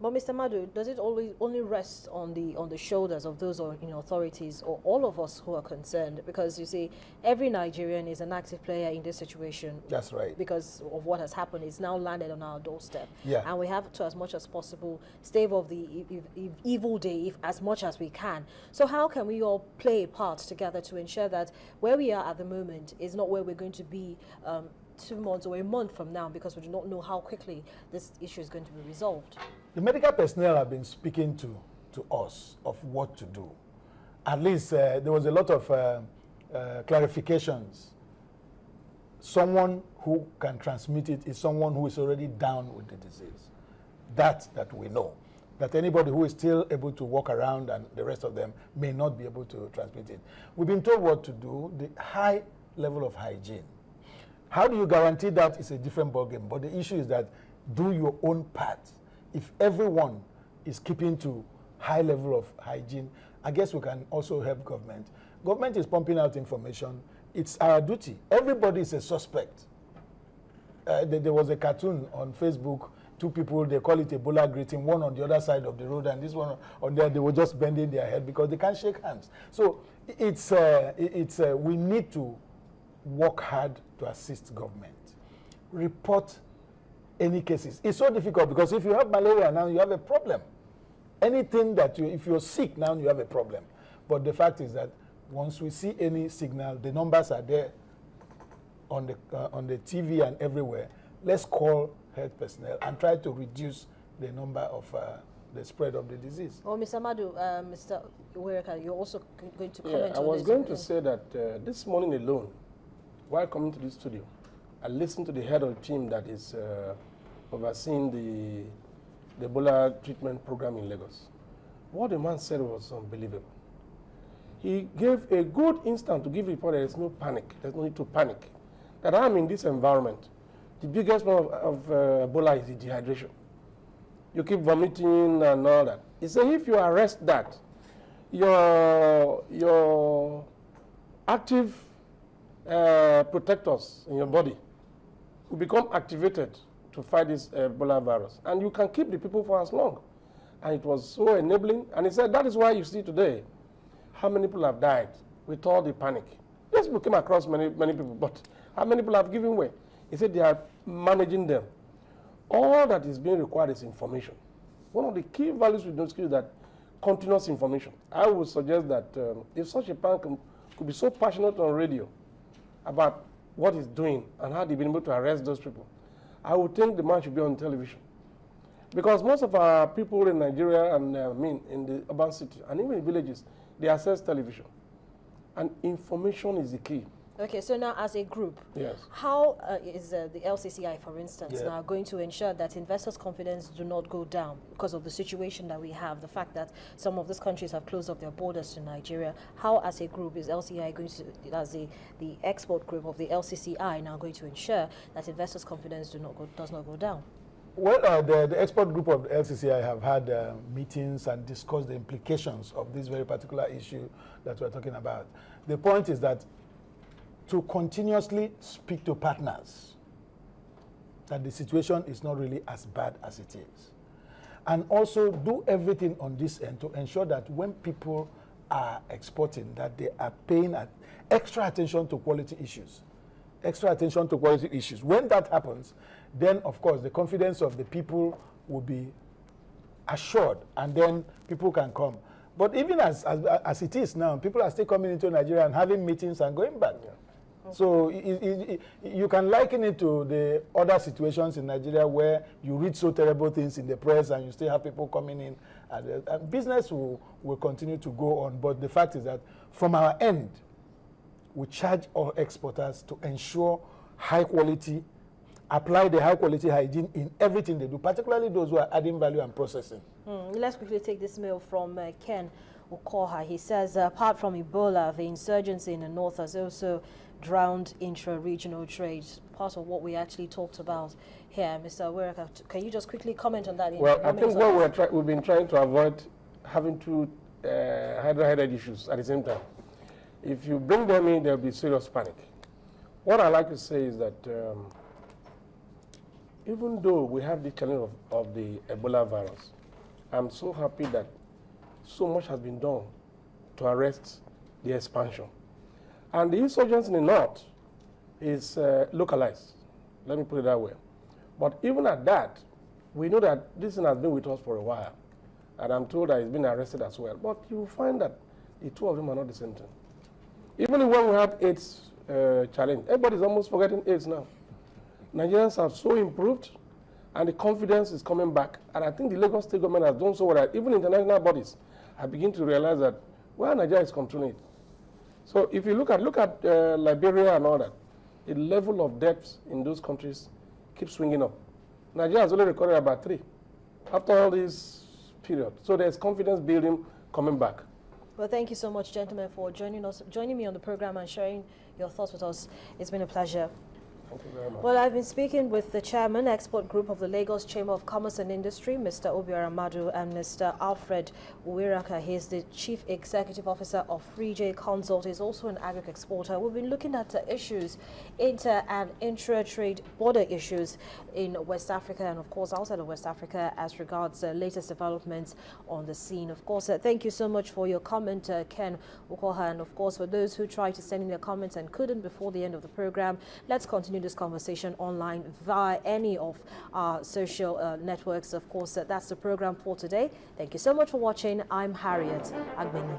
But Mr. Madu, does it always only rest on the shoulders of those authorities or all of us who are concerned? Because you see, every Nigerian is an active player in this situation. That's right. Because of what has happened, it's now landed on our doorstep. Yeah. And we have to, as much as possible, stave off the evil day as much as we can. So how can we all play a part together to ensure that where we are at the moment is not where we're going to be 2 months or a month from now, because we do not know how quickly this issue is going to be resolved? The medical personnel have been speaking to us of what to do. At least there was a lot of clarifications. Someone who can transmit it is someone who is already down with the disease. That we know. That anybody who is still able to walk around and the rest of them may not be able to transmit it. We've been told what to do, the high level of hygiene. How do you guarantee that? It's a different ballgame. But the issue is that do your own part. If everyone is keeping to high level of hygiene, I guess we can also help government. Government is pumping out information. It's our duty. Everybody is a suspect. There was a cartoon on Facebook, 2 people, they call it Ebola greeting, one on the other side of the road and this one on there, they were just bending their head because they can't shake hands. So we need to work hard to assist government. Report any cases. It's so difficult because if you have malaria now, you have a problem. Anything that if you're sick now, you have a problem. But the fact is that once we see any signal, the numbers are there on the TV and everywhere. Let's call health personnel and try to reduce the number of the spread of the disease. Oh, Mr. Madu, Mr. Wereka, you're also going to comment on this? I was going to say that this morning alone, while coming to the studio, I listened to the head of the team that is overseeing the Ebola treatment program in Lagos. What the man said was unbelievable. He gave a good instant to give report there is no panic. There's no need to panic. That I'm in this environment. The biggest problem of Ebola is the dehydration. You keep vomiting and all that. He said if you arrest that, your active protectors in your body will become activated to fight this Ebola virus. And you can keep the people for as long. And it was so enabling. And he said that is why you see today how many people have died with all the panic. Yes, we came across many people, but how many people have given way? He said they are managing them. All that is being required is information. One of the key values with those skills is that continuous information. I would suggest that if such a person could be so passionate on radio about what he's doing and how they've been able to arrest those people, I would think the man should be on television. Because most of our people in Nigeria and in the urban city and even in villages, they access television. And information is the key. Okay, so now as a group, yes, how is the LCCI, for instance, now going to ensure that investors' confidence do not go down because of the situation that we have, the fact that some of these countries have closed up their borders to Nigeria? How, as a group, is LCCI going to, as the export group of the LCCI, now going to ensure that investors' confidence does not go down? Well, the expert group of the LCCI have had meetings and discussed the implications of this very particular issue that we're talking about. The point is that to continuously speak to partners that the situation is not really as bad as it is. And also do everything on this end to ensure that when people are exporting, that they are paying extra attention to quality issues. Extra attention to quality issues. When that happens, then of course the confidence of the people will be assured and then people can come. But even as it is now, people are still coming into Nigeria and having meetings and going back. Yeah. So you can liken it to the other situations in Nigeria where you read so terrible things in the press and you still have people coming in. And business will continue to go on. But the fact is that from our end, we charge our exporters to ensure high quality, apply the high quality hygiene in everything they do, particularly those who are adding value and processing. Let's quickly take this mail from Ken Okoha. He says, apart from Ebola, the insurgency in the north has also drowned intra-regional trade. Part of what we actually talked about here. Mr. Wereka, can you just quickly comment on that? Well, I think what we've been trying to avoid having two hydra-headed issues at the same time. If you bring them in, there'll be serious panic. What I like to say is that even though we have the challenge of the Ebola virus, I'm so happy that so much has been done to arrest the expansion. And the insurgents in the north is localized. Let me put it that way. But even at that, we know that this thing has been with us for a while. And I'm told that he's been arrested as well. But you find that the two of them are not the same thing. Even when we had AIDS challenge, everybody's almost forgetting AIDS now. Nigerians have so improved, and the confidence is coming back. And I think the Lagos state government has done so well that even international bodies have begun to realize that, well, Nigeria is controlling it. So if you look at Liberia and all that, the level of deaths in those countries keeps swinging up. Nigeria has only recorded about 3 after all this period. So there's confidence building coming back. Well, thank you so much, gentlemen, for joining me on the program and sharing your thoughts with us. It's been a pleasure. Thank you very much. Well, I've been speaking with the Chairman, Export Group of the Lagos Chamber of Commerce and Industry, Mr. Obiora Madu, and Mr. Alfred Uwiraka. He is the Chief Executive Officer of Free J Consult. He's also an agri-exporter. We've been looking at issues, inter- and intra-trade border issues in West Africa and, of course, outside of West Africa as regards latest developments on the scene. Of course, thank you so much for your comment, Ken Ukoha, and, of course, for those who tried to send in their comments and couldn't before the end of the program, let's continue this conversation online via any of our social networks. Of course, that's the program for today. Thank you so much for watching. I'm Harriet Agbeni.